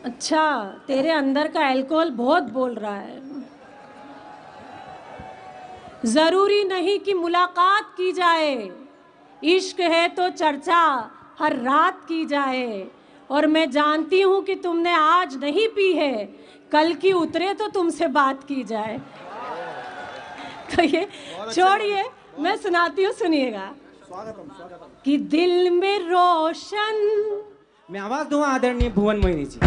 अच्छा, तेरे अंदर का अल्कोहल बहुत बोल रहा है। जरूरी नहीं कि मुलाकात की जाए, इश्क है तो चर्चा हर रात की जाए। और मैं जानती हूँ कि तुमने आज नहीं पी है, कल की उतरे तो तुमसे बात की जाए। तो ये छोड़िए, मैं सुनाती हूँ, सुनिएगा। कि दिल में रोशन। मैं आवाज दूंगा आदरणीय भुवन मोहिनी जी।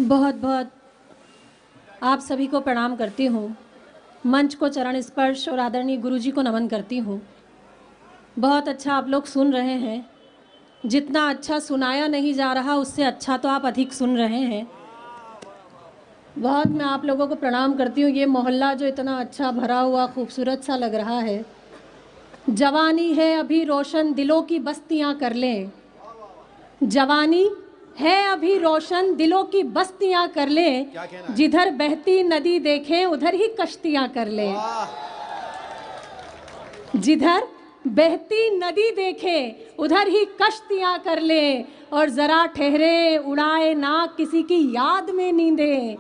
बहुत बहुत आप सभी को प्रणाम करती हूँ। मंच को चरण स्पर्श और आदरणीय गुरुजी को नमन करती हूँ। बहुत अच्छा आप लोग सुन रहे हैं। जितना अच्छा सुनाया नहीं जा रहा, उससे अच्छा तो आप अधिक सुन रहे हैं। बहुत मैं आप लोगों को प्रणाम करती हूँ। ये मोहल्ला जो इतना अच्छा भरा हुआ खूबसूरत सा लग रहा है। जवानी है अभी रोशन, दिलों की बस्तियाँ कर लें। जवानी है अभी रोशन, दिलों की बस्तियां कर लें। जिधर बहती नदी देखें उधर ही कश्तियां कर लें। जिधर बहती नदी देखें उधर ही कश्तियां कर लें। और जरा ठहरे, उड़ाए ना किसी की याद में नींदें।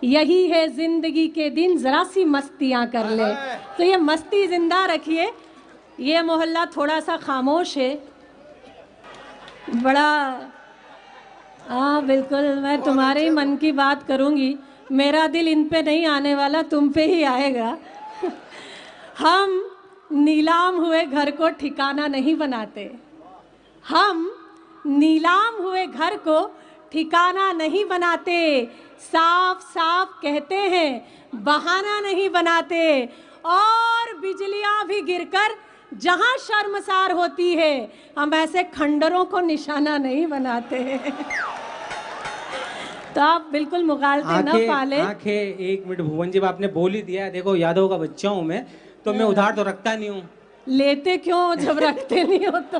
यही है जिंदगी के दिन, जरा सी मस्तियां कर लें। तो ये मस्ती जिंदा रखिए। ये मोहल्ला थोड़ा सा खामोश है, बड़ा। हाँ बिल्कुल, मैं तुम्हारे ही मन की बात करूंगी। मेरा दिल इन पे नहीं आने वाला, तुम पे ही आएगा। हम नीलाम हुए घर को ठिकाना नहीं बनाते। हम नीलाम हुए घर को ठिकाना नहीं बनाते। साफ साफ कहते हैं, बहाना नहीं बनाते। और बिजलियां भी गिरकर जहां शर्मसार होती है, हम ऐसे खंडरों को निशाना नहीं बनाते। तो आप बिल्कुल मुगालते न पाले। आंखें एक मिनट भुवन जी, आपने बोल ही दिया। देखो यादव का बच्चा हूँ मैं, तो मैं उधार तो रखता नहीं हूँ। लेते क्यों जब रखते नहीं हो तो?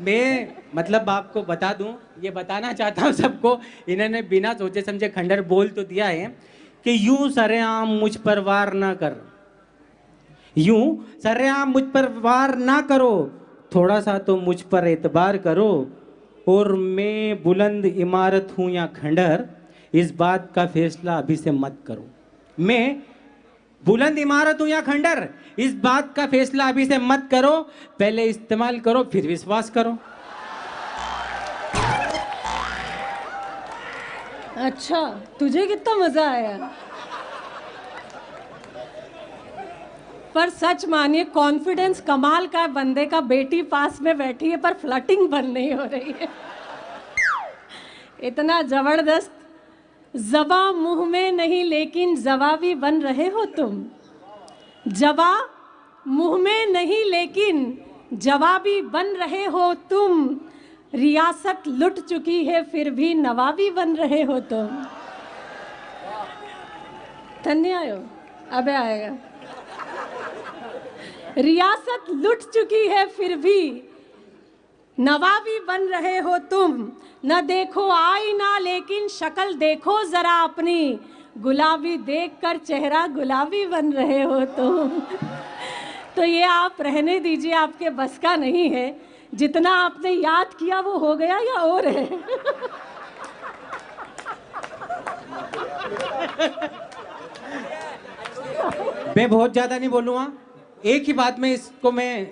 मैं मतलब आपको बता दूं, ये बताना चाहता हूँ सबको। इन्होंने बिना सोचे समझे खंडर बोल तो दिया है कि यूं सरेआम मुझ पर वार ना कर, यूं सरेआम मुझ पर वार ना करो, थोड़ा सा तो मुझ पर एतबार करो। और मैं बुलंद इमारत हूं या खंडर, इस बात का फैसला अभी से मत करो। मैं बुलंद इमारत हूं या खंडर, इस बात का फैसला अभी से मत करो। पहले इस्तेमाल करो फिर विश्वास करो। अच्छा, तुझे कितना मजा आया। पर सच मानिए, कॉन्फिडेंस कमाल का बंदे का। बेटी पास में बैठी है पर फ्लर्टिंग बंद नहीं हो रही है। इतना जबरदस्त। जबा मुंह में नहीं लेकिन जवाबी बन रहे हो तुम। जबा मुंह में नहीं लेकिन जवाबी बन रहे हो तुम। रियासत लुट चुकी है फिर भी नवाबी बन रहे हो तुम। धन्य आयो, अबे आएगा। रियासत लुट चुकी है फिर भी नवाबी बन रहे हो तुम। न देखो आईना लेकिन शक्ल देखो जरा अपनी। गुलाबी देखकर चेहरा गुलाबी बन रहे हो तुम। तो ये आप रहने दीजिए, आपके बस का नहीं है। जितना आपने याद किया वो हो गया या और है? मैं बहुत ज्यादा नहीं बोलूंगा, एक ही बात में इसको मैं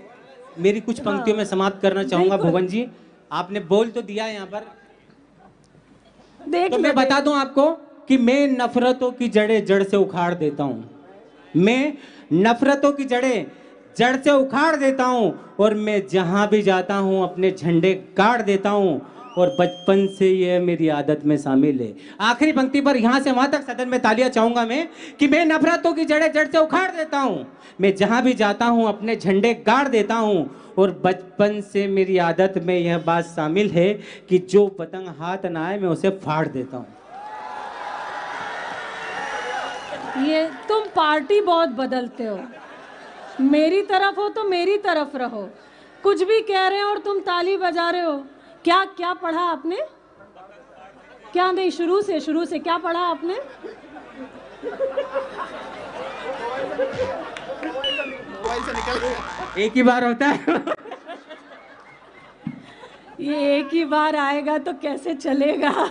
मेरी कुछ पंक्तियों में समाप्त करना चाहूंगा। भुवन जी, आपने बोल तो दिया यहाँ पर, तो मैं बता दूं आपको कि मैं नफरतों की जड़ें जड़ से उखाड़ देता हूं। मैं नफरतों की जड़ें जड़ से उखाड़ देता हूं। और मैं जहां भी जाता हूं अपने झंडे गाड़ देता हूं। और बचपन से यह मेरी आदत में शामिल है। आखिरी पंक्ति पर यहां से वहां तक सदन में तालियां चाहूंगा मैं, कि मैं नफरतों की जड़ें जड़ से उखाड़ देता हूं। मैं जहां भी जाता हूं अपने झंडे गाड़ देता हूं। और बचपन से मेरी आदत में यह बात शामिल है कि जो पतंग हाथ न आए मैं उसे फाड़ देता हूं। ये तुम पार्टी बहुत बदलते हो, मेरी तरफ हो तो मेरी तरफ रहो, कुछ भी कह रहे हो और तुम ताली बजा रहे हो। क्या क्या पढ़ा आपने? क्या नहीं, शुरू से क्या पढ़ा आपने? एक ही बार होता है। ये एक ही बार आएगा तो कैसे चलेगा?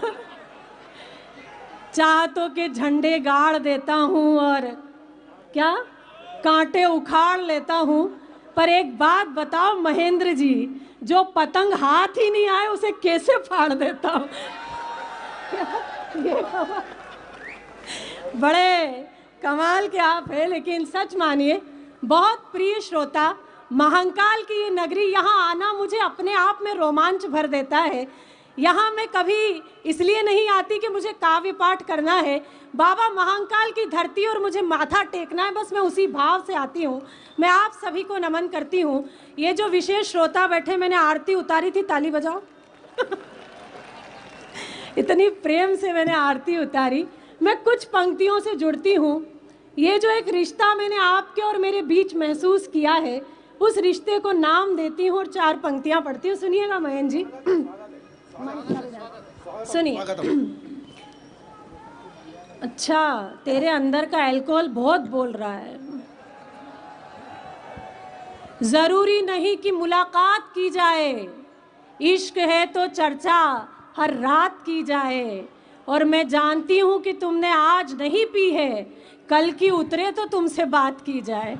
चाहतों के झंडे गाड़ देता हूँ और क्या कांटे उखाड़ लेता हूँ, पर एक बात बताओ महेंद्र जी, जो पतंग हाथ ही नहीं आए उसे कैसे फाड़ देता हूँ? बड़े कमाल के आप हैं। लेकिन सच मानिए, बहुत प्रिय श्रोता, महाकाल की ये नगरी, यहाँ आना मुझे अपने आप में रोमांच भर देता है। यहाँ मैं कभी इसलिए नहीं आती कि मुझे काव्य पाठ करना है, बाबा महाकाल की धरती और मुझे माथा टेकना है, बस मैं उसी भाव से आती हूँ। मैं आप सभी को नमन करती हूँ। ये जो विशेष श्रोता बैठे, मैंने आरती उतारी थी, ताली बजाओ। इतनी प्रेम से मैंने आरती उतारी। मैं कुछ पंक्तियों से जुड़ती हूँ। ये जो एक रिश्ता मैंने आपके और मेरे बीच महसूस किया है, उस रिश्ते को नाम देती हूँ और 4 पंक्तियाँ पढ़ती हूँ। सुनिएगा महेंद्र जी, सुनिए। अच्छा, तेरे अंदर का अल्कोहल बहुत बोल रहा है। जरूरी नहीं कि मुलाकात की जाए, इश्क है तो चर्चा हर रात की जाए। और मैं जानती हूँ कि तुमने आज नहीं पी है, कल की उतरे तो तुमसे बात की जाए।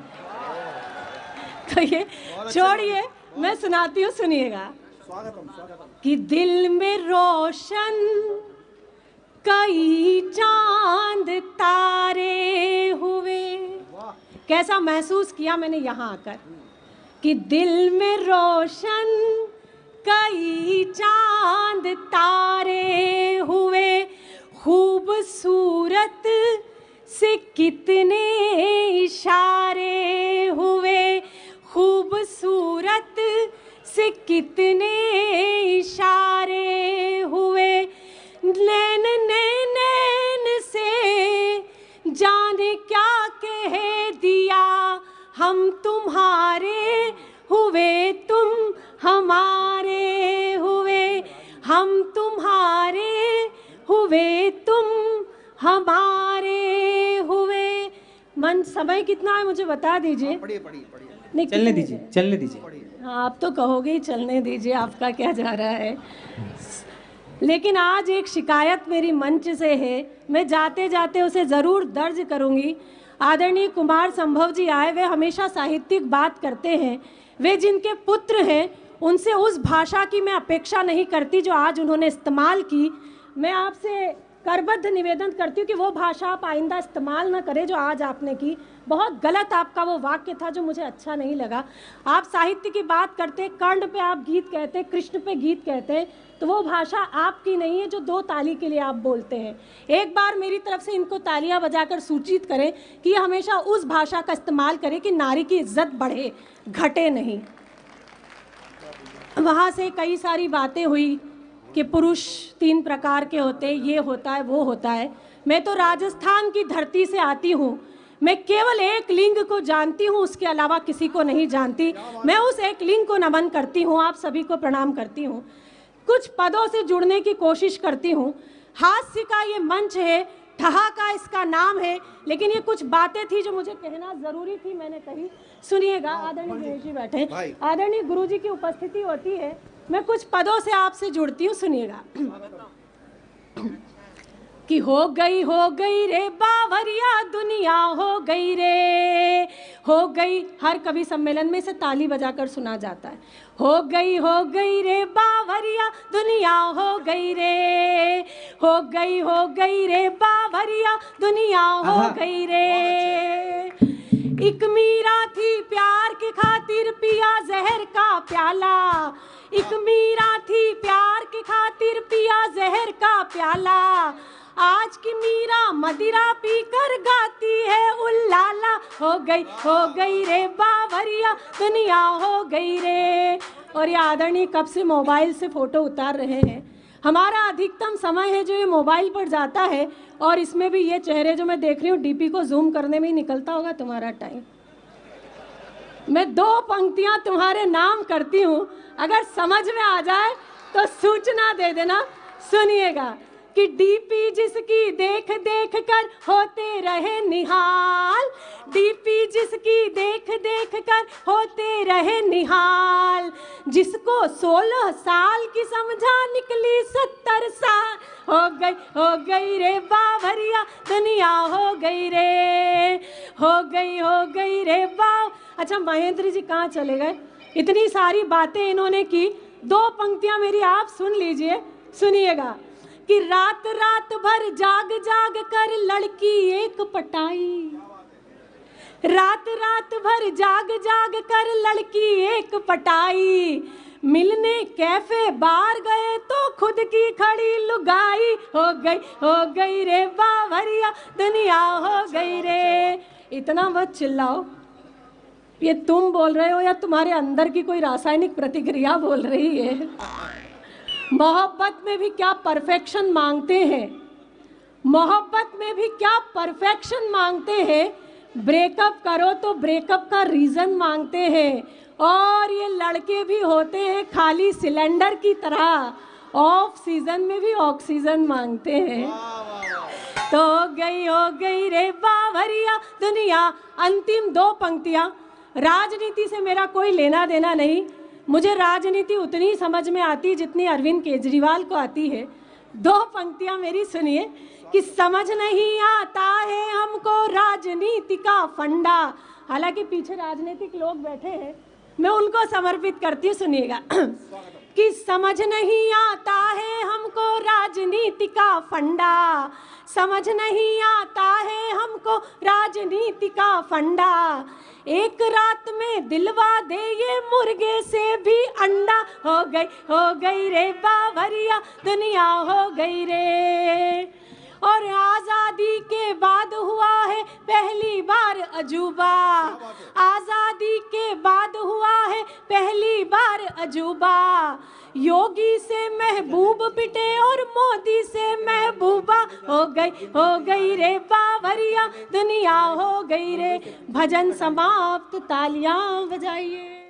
तो ये छोड़िए, मैं सुनाती हूँ, सुनिएगा। कि दिल में रोशन कई चांद तारे हुए। कैसा महसूस किया मैंने यहाँ आकर कि दिल में रोशन कई चांद तारे हुए, खूबसूरत से कितने इशारे हुए, खूबसूरत से कितने इशारे हुए। नैन नैन नैन से जाने क्या कह दिया, हम तुम्हारे हुए तुम हमारे हुए, हम तुम्हारे हुए तुम हमारे हुए। मन समय कितना है मुझे बता दीजिए। नहीं, चलने दीजिए, चलने दीजिए। हाँ, आप तो कहोगे ही चलने दीजिए, आपका क्या जा रहा है। लेकिन आज एक शिकायत मेरी मंच से है, मैं जाते जाते उसे ज़रूर दर्ज करूँगी। आदरणीय कुमार संभव जी आए, वे हमेशा साहित्यिक बात करते हैं। वे जिनके पुत्र हैं, उनसे उस भाषा की मैं अपेक्षा नहीं करती जो आज उन्होंने इस्तेमाल की। मैं आपसे करबद्ध निवेदन करती हूँ कि वो भाषा आप आइंदा इस्तेमाल ना करें जो आज आपने की। बहुत गलत आपका वो वाक्य था जो मुझे अच्छा नहीं लगा। आप साहित्य की बात करते, कर्ण पे आप गीत कहते, कृष्ण पे गीत कहते, तो वो भाषा आपकी नहीं है जो 2 ताली के लिए आप बोलते हैं। एक बार मेरी तरफ से इनको तालियां बजाकर सूचित करें कि ये हमेशा उस भाषा का इस्तेमाल करें कि नारी की इज्जत बढ़े, घटे नहीं। वहाँ से कई सारी बातें हुई कि पुरुष 3 प्रकार के होते, ये होता है, वो होता है। मैं तो राजस्थान की धरती से आती हूँ, मैं केवल एक लिंग को जानती हूँ, उसके अलावा किसी को नहीं जानती। मैं उस एक लिंग को नमन करती हूँ, आप सभी को प्रणाम करती हूँ। कुछ पदों से जुड़ने की कोशिश करती हूँ। हास्य का ये मंच है, ठहाका इसका नाम है, लेकिन ये कुछ बातें थी जो मुझे कहना जरूरी थी, मैंने कही। सुनिएगा, आदरणीय गणेश जी बैठे, आदरणीय गुरु जी की उपस्थिति होती है, मैं कुछ पदों से आपसे जुड़ती हूँ। सुनिएगा कि हो गई रे बावरिया दुनिया, हो गई रे, हो गई। हर कवि सम्मेलन में से ताली बजाकर सुना जाता है। हो गई रे बावरिया दुनिया, हो गई रे, हो गई रे बावरिया दुनिया, हो गई रे। एक मीरा थी प्यार की खातिर पिया जहर का प्याला, एक मीरा थी प्यार की खातिर पिया जहर का प्याला। आज की मीरा मदिरा पीकर गाती है उल्लाला। हो गई रे बावरिया दुनिया, हो गई रे। और ये आदरणीय कब से मोबाइल से फोटो उतार रहे हैं। हमारा अधिकतम समय है जो ये मोबाइल पर जाता है, और इसमें भी ये चेहरे जो मैं देख रही हूँ डीपी को जूम करने में ही निकलता होगा तुम्हारा टाइम। मैं 2 पंक्तियां तुम्हारे नाम करती हूँ, अगर समझ में आ जाए तो सूचना दे देना। सुनिएगा कि डीपी जिसकी देख देख कर होते रहे निहाल, डीपी जिसकी देख देख कर होते रहे निहाल, जिसको 16 साल की समझा निकली 70 साल, हो गई रे बावरिया दुनिया, हो गई रे, हो गई रे बाव। अच्छा महेंद्र जी कहाँ चले गए? इतनी सारी बातें इन्होंने की, 2 पंक्तियां मेरी आप सुन लीजिए। सुनिएगा कि रात रात भर जाग जाग कर लड़की एक पटाई, रात रात भर जाग जाग कर लड़की एक पटाई, मिलने कैफे बार गए तो खुद की खड़ी लुगाई, हो गई रे बावरिया दुनिया, हो गई रे। इतना मत चिल्लाओ, ये तुम बोल रहे हो या तुम्हारे अंदर की कोई रासायनिक प्रतिक्रिया बोल रही है? मोहब्बत में भी क्या परफेक्शन मांगते हैं, मोहब्बत में भी क्या परफेक्शन मांगते हैं। ब्रेकअप करो तो ब्रेकअप का रीज़न मांगते हैं, और ये लड़के भी होते हैं खाली सिलेंडर की तरह, ऑफ सीजन में भी ऑक्सीजन मांगते हैं। तो हो गई रे बावरिया दुनिया। अंतिम 2 पंक्तियां, राजनीति से मेरा कोई लेना देना नहीं, मुझे राजनीति उतनी समझ में आती जितनी अरविंद केजरीवाल को आती है। 2 पंक्तियां मेरी सुनिए कि समझ नहीं आता है हमको राजनीति का फंडा। हालांकि पीछे राजनीतिक लोग बैठे हैं, मैं उनको समर्पित करती हूँ। सुनिएगा कि समझ नहीं आता है हमको राजनीति का फंडा, समझ नहीं आता है हमको राजनीति का फंडा, एक रात में दिलवा दे ये मुर्गे से भी अंडा, हो गई रे बावरिया दुनिया, हो गई रे। और आज़ादी के बाद हुआ है पहली बार अजूबा, आज़ादी के बाद हुआ है पहली बार अजूबा, योगी से महबूब पिटे और मोदी से महबूबा, हो गई रे बावरिया दुनिया, हो गई रे। भजन समाप्त, तालियां बजाइए।